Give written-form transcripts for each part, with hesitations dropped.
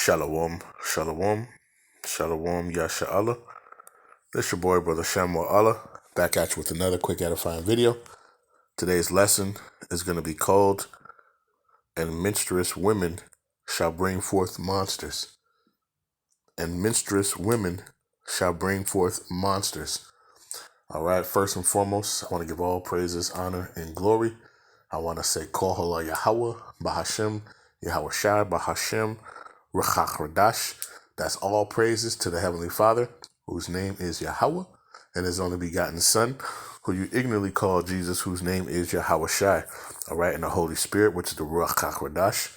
Shalom, shalom, shalom, Yasha. This your boy, Brother Shamuel Allah, back at you with another quick edifying video. Today's lesson is going to be called, "And menstruous women shall bring forth monsters." And menstruous women shall bring forth monsters. All right, first and foremost, I want to give all praises, honor, and glory. I want to say, Halal Yahawah, Bahasham, Yahawashi, Bahasham, Rawchaa, Qadash. That's all praises to the Heavenly Father, whose name is Yahawah, and His only begotten Son, who you ignorantly call Jesus, whose name is Yahawashi. All right, and the Holy Spirit, which is the Rawchaa, Qadash.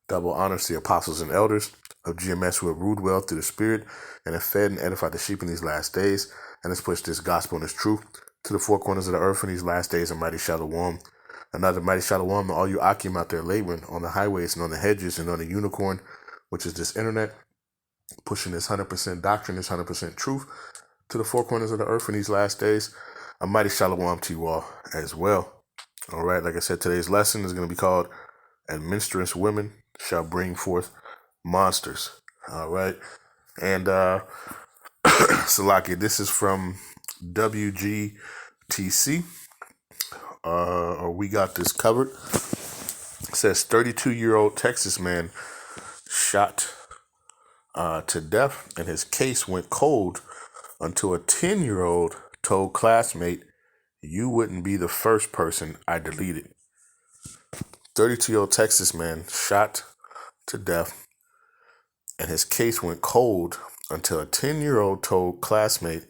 Double honors to the apostles and elders of GMS who have ruled well through the Spirit and have fed and edified the sheep in these last days, and has pushed this gospel and this truth to the four corners of the earth in these last days. And mighty shalom. Another mighty shalom to all you Akim out there laboring on the highways and on the hedges and on the unicorn, which is this internet, pushing this 100% doctrine, this 100% truth to the four corners of the earth in these last days. A mighty shalom to you all as well. All right, like I said, today's lesson is going to be called, "And menstruous women shall bring forth monsters." All right, and Salaki, this is from WGTC. We got this covered. It says 32-year-old Texas man shot to death, and his case went cold until a 10-year-old told classmate, "You wouldn't be the first person I deleted." 32-year-old Texas man shot to death, and his case went cold until a 10-year-old told classmate,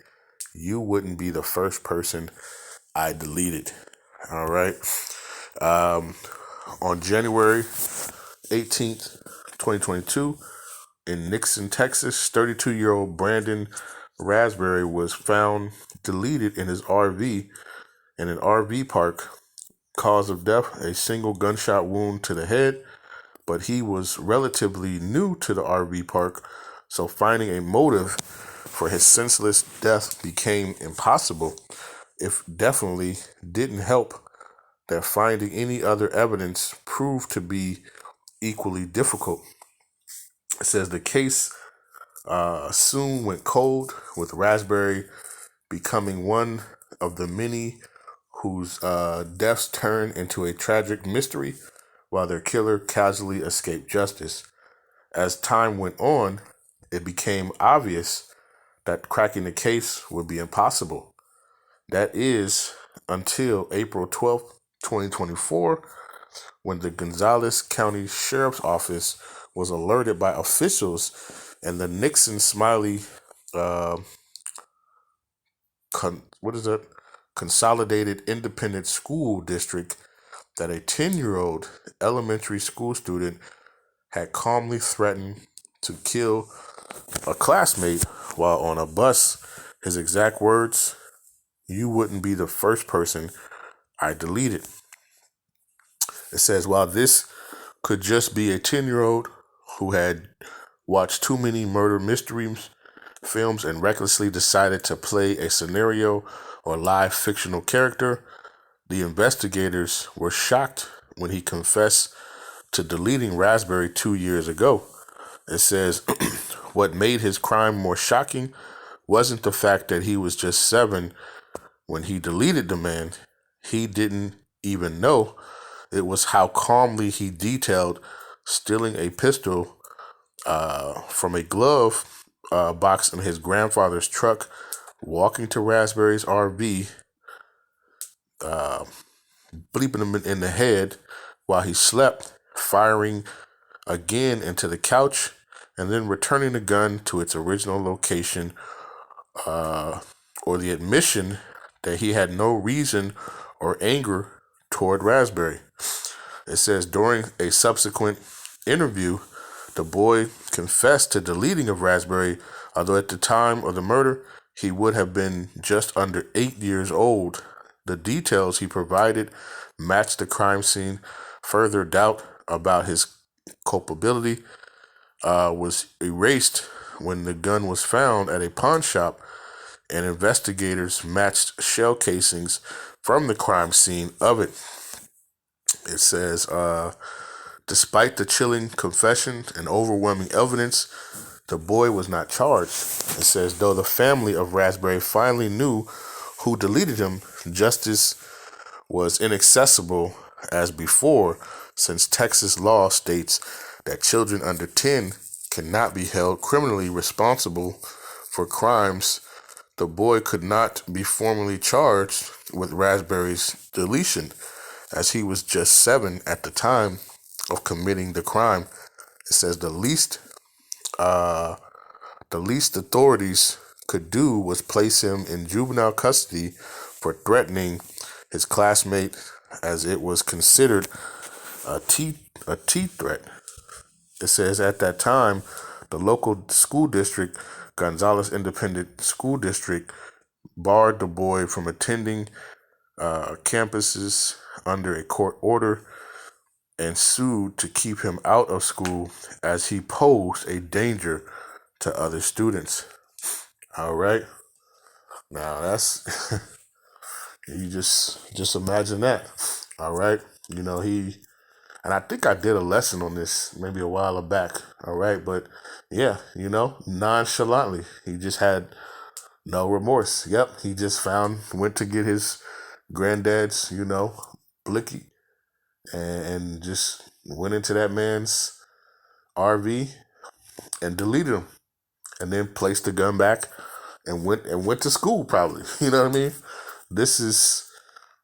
"You wouldn't be the first person I deleted." All right. On January 18th, 2022, in Nixon, Texas, 32-year-old Brandon Raspberry was found deleted in his RV in an RV park. Cause of death, a single gunshot wound to the head, but he was relatively new to the RV park, so finding a motive for his senseless death became impossible. If definitely didn't help that finding any other evidence proved to be equally difficult. It says the case soon went cold, with Raspberry becoming one of the many whose deaths turned into a tragic mystery, while their killer casually escaped justice. As time went on, it became obvious that cracking the case would be impossible. That is, until April 12th, 2024, when the Gonzales County Sheriff's Office was alerted by officials and the Nixon Smiley Consolidated Independent School District that a 10-year-old elementary school student had calmly threatened to kill a classmate while on a bus. His exact words, "You wouldn't be the first person I deleted." It says, while this could just be a 10-year-old who had watched too many murder mystery films and recklessly decided to play a scenario or live fictional character, the investigators were shocked when he confessed to deleting Raspberry 2 years ago. It says, what made his crime more shocking wasn't the fact that he was just 7 when he deleted the man. He didn't even know. It was how calmly he detailed stealing a pistol from a glove box in his grandfather's truck, walking to Raspberry's RV, bleeping him in the head while he slept, firing again into the couch, and then returning the gun to its original location, or the admission that he had no reason or anger toward Raspberry. It says during a subsequent interview, the boy confessed to deleting of Raspberry, although at the time of the murder, he would have been just under 8 years old. The details he provided matched the crime scene. Further doubt about his culpability was erased when the gun was found at a pawn shop, and investigators matched shell casings from the crime scene of it. It says Despite the chilling confession and overwhelming evidence, the boy was not charged. It says, though the family of Raspberry finally knew who deleted him, justice was inaccessible as before, since Texas law states that children under 10 cannot be held criminally responsible for crimes. The boy could not be formally charged with Raspberry's deletion, as he was just 7 at the time of committing the crime. It says the least authorities could do was place him in juvenile custody for threatening his classmate, as it was considered a T threat. It says at that time, the local school district, Gonzales Independent School District, barred the boy from attending campuses under a court order and sued to keep him out of school as he posed a danger to other students. All right. Now that's you just imagine that. All right. And I think I did a lesson on this maybe a while back. All right. But yeah, nonchalantly, he just had no remorse. Yep. He just went to get his granddad's, blicky, and just went into that man's RV and deleted him, and then placed the gun back and went to school probably. You know what I mean? This is,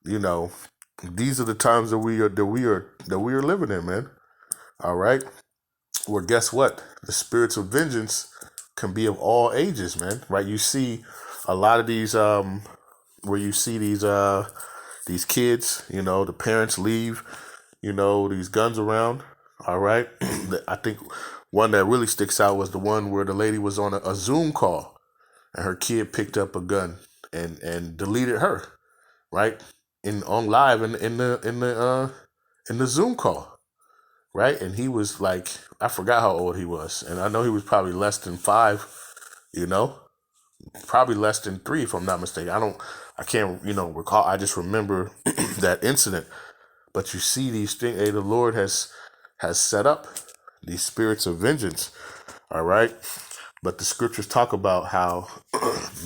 these are the times that we are living in, man. All right. Well, guess what? The spirits of vengeance can be of all ages, man. Right? You see a lot of these where you see these kids, the parents leave, these guns around. All right. I think one that really sticks out was the one where the lady was on a Zoom call and her kid picked up a gun and deleted her, right? On live in the Zoom call, right? And he was like, I forgot how old he was, and I know he was probably less than 5, probably less than 3 if I'm not mistaken. I can't recall. I just remember that incident. But you see these things. Hey, the Lord has set up these spirits of vengeance. All right. But the scriptures talk about how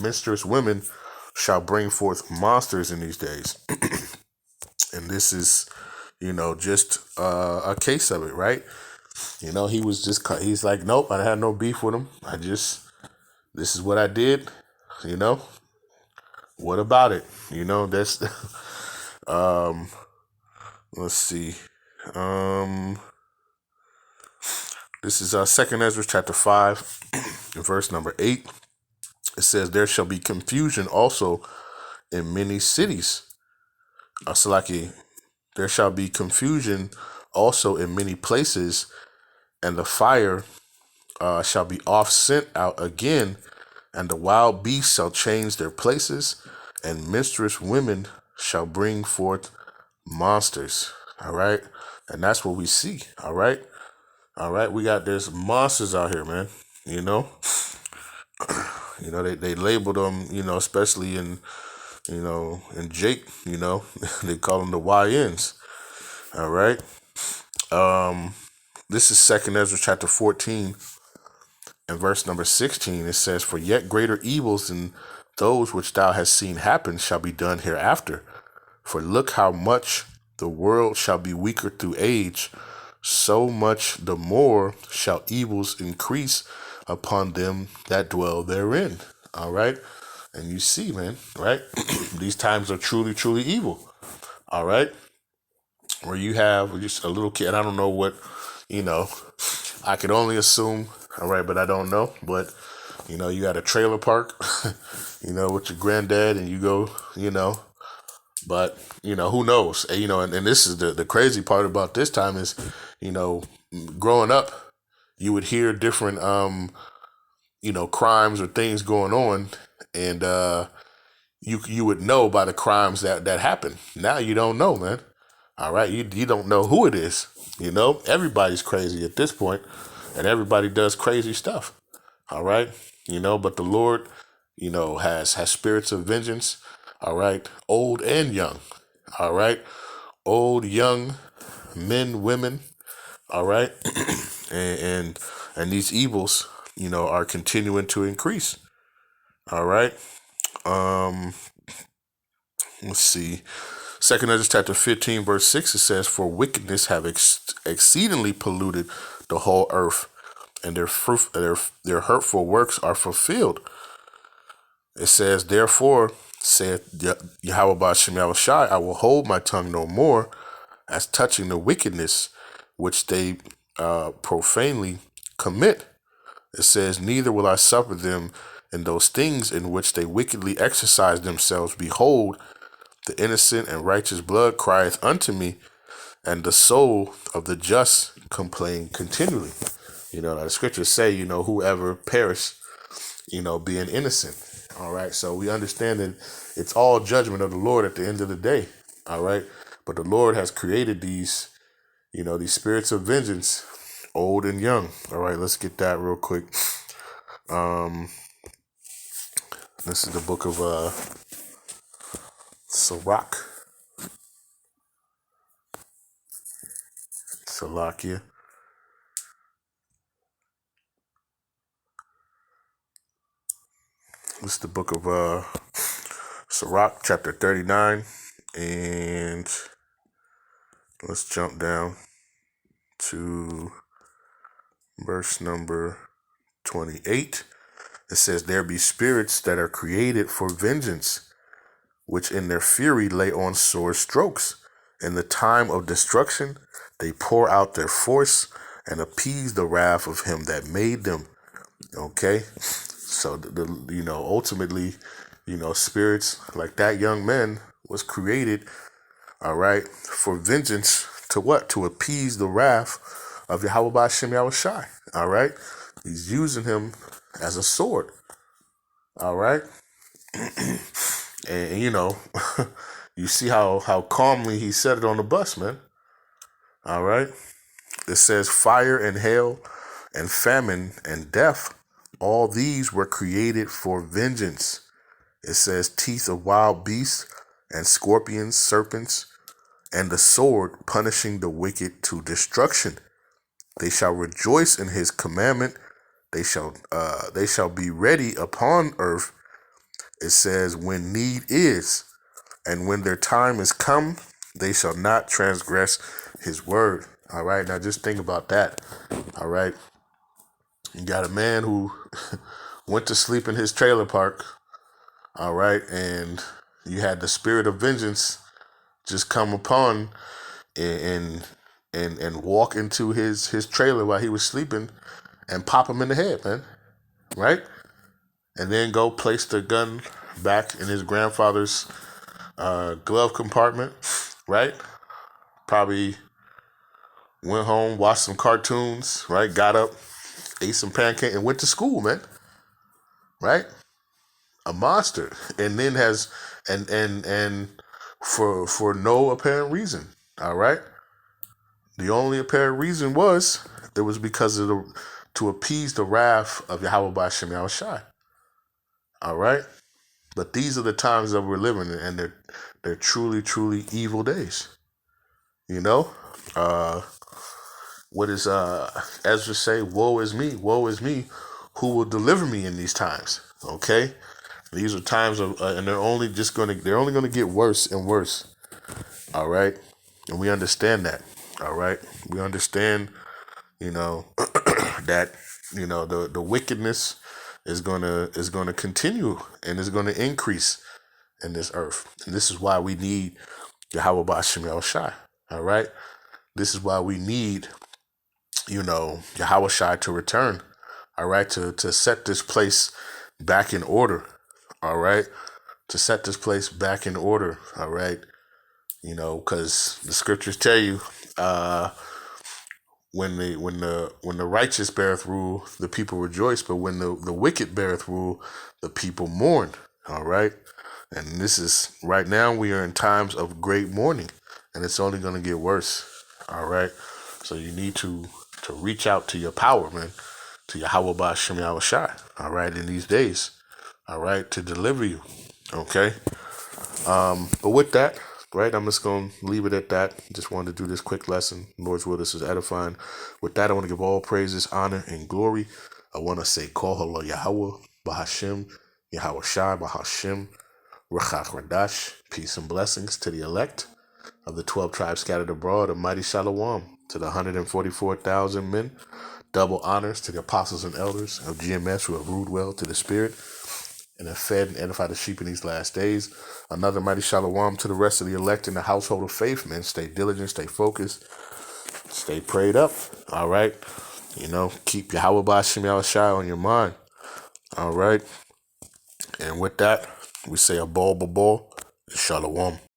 menstruous women shall bring forth monsters in these days. And this is, just a case of it, right? He's like, nope, I had no beef with him. This is what I did, what about it? That's, let's see. This is 2nd Esdras chapter 5, verse number 8. It says, there shall be confusion also in many cities. Salaki, there shall be confusion also in many places, and the fire shall be oft sent out again, and the wild beasts shall change their places, and menstruous women shall bring forth monsters. All right. And that's what we see. All right. All right. There's monsters out here, man. They labeled them, especially in Jake, they call them the YNs. All right. This is 2nd Ezra chapter 14 and verse number 16. It says, for yet greater evils than those which thou hast seen happen shall be done hereafter. For look how much the world shall be weaker through age, so much the more shall evils increase upon them that dwell therein. All right. And you see, man, right? These times are truly, truly evil. All right. Where you have just a little kid. I don't know what, I could only assume. All right. But I don't know. But, you got a trailer park, with your granddad, and you go, but, who knows? And this is the crazy part about this time is, growing up, you would hear different, crimes or things going on, and you would know by the crimes that happen. Now you don't know, man. All right, you don't know who it is. Everybody's crazy at this point, and everybody does crazy stuff. All right, but the Lord, has spirits of vengeance. All right, old and young. All right, old, young, men, women. All right. and, and and these evils, are continuing to increase. All right. Um, let's see. Second Esdras chapter 15, verse 6, it says, "For wickedness have exceedingly polluted the whole earth, and their hurtful works are fulfilled." It says, "Therefore, saith Yahawah Bahasham Yahawashi, I will hold my tongue no more as touching the wickedness which they profanely commit." It says, "Neither will I suffer them in those things in which they wickedly exercise themselves. Behold, the innocent and righteous blood crieth unto me, and the soul of the just complain continually." The scriptures say, whoever perish, being innocent. All right. So we understand that it's all judgment of the Lord at the end of the day. All right. But the Lord has created these spirits of vengeance, old and young. All right. Let's get that real quick. This is the book of Salakia. This is the book of Sirach, chapter 39. And let's jump down to verse number 28. It says, "There be spirits that are created for vengeance, which in their fury lay on sore strokes. In the time of destruction, they pour out their force and appease the wrath of him that made them." Okay. So ultimately, spirits like that young man was created, all right, for vengeance, to what? To appease the wrath of Yahawah Bahasham Yahawashi. All right. He's using him as a sword. All right. And you see how calmly he said it on the bus, man. All right. It says, "Fire and hail and famine and death, all these were created for vengeance." It says, "Teeth of wild beasts and scorpions, serpents, and the sword punishing the wicked to destruction. They shall rejoice in his commandment. They shall be ready upon earth." It says, "When need is, and when their time is come, they shall not transgress his word." All right. Now just think about that. All right. You got a man who went to sleep in his trailer park. All right. And you had the spirit of vengeance just come upon and walk into his trailer while he was sleeping and pop him in the head, man. Right. And then go place the gun back in his grandfather's glove compartment. Right. Probably went home, watched some cartoons, right? Got up, ate some pancake, and went to school, man. Right? A monster. And then has and for no apparent reason. All right? The only apparent reason was it was because of to appease the wrath of Yahawah Bahasham Yahawashi. All right? But these are the times that we're living in, and they're truly, truly evil days. What does Ezra say? Woe is me, who will deliver me in these times? Okay, these are times of, and they're only going to get worse and worse. All right, and we understand that. All right, we understand, that the wickedness is gonna continue and is gonna increase in this earth, and this is why we need Yahawah Bahasham Yahawashi. All right, this is why we need Yahawashi to return, all right, to set this place back in order, all right, to set this place back in order, all right, because the scriptures tell you, when the righteous beareth rule, the people rejoice, but when the wicked beareth rule, the people mourn, all right, and this is right now we are in times of great mourning, and it's only going to get worse, all right, so you need to reach out to your power, man, to Yahawah Bahasham Yahawashi, all right, in these days, all right, to deliver you, okay? But with that, Right, I'm just going to leave it at that. Just wanted to do this quick lesson. Lord's will, this is edifying. With that, I want to give all praises, honor, and glory. I want to say, Call Halal Yahawah, Bahasham, Yahawashi, Bahasham, Rawchaa, Qadash. Peace and blessings to the elect of the 12 tribes scattered abroad, a mighty shalom to the 144,000 men. Double honors to the apostles and elders of GMS who have ruled well to the spirit and have fed and edified the sheep in these last days. Another mighty shalom to the rest of the elect in the household of faith, man. Stay diligent, stay focused, stay prayed up. All right. Keep Yahawah Bahasham Yahawashi on your mind. All right. And with that, we say a ball, shalom.